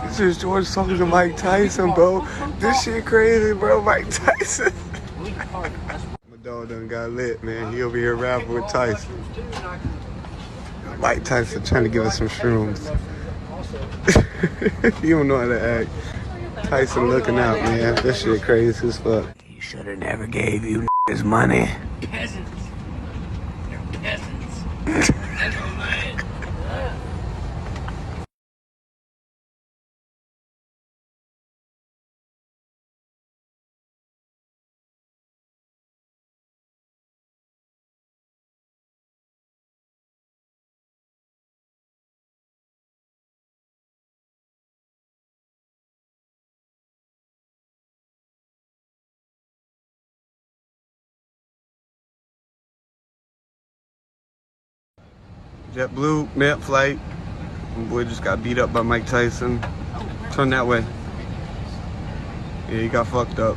This is George talking to Mike Tyson, bro. This shit crazy, bro. Mike Tyson. My dog done got lit, man. He over here rapping with Tyson. Mike Tyson trying to give us some shrooms. You don't know how to act. Tyson looking out, man. This shit crazy as fuck. He should have never gave you his money. Peasants. They're peasants. That's what mine. JetBlue, mid flight. My boy just got beat up by Mike Tyson. Turn that way. Yeah, he got fucked up.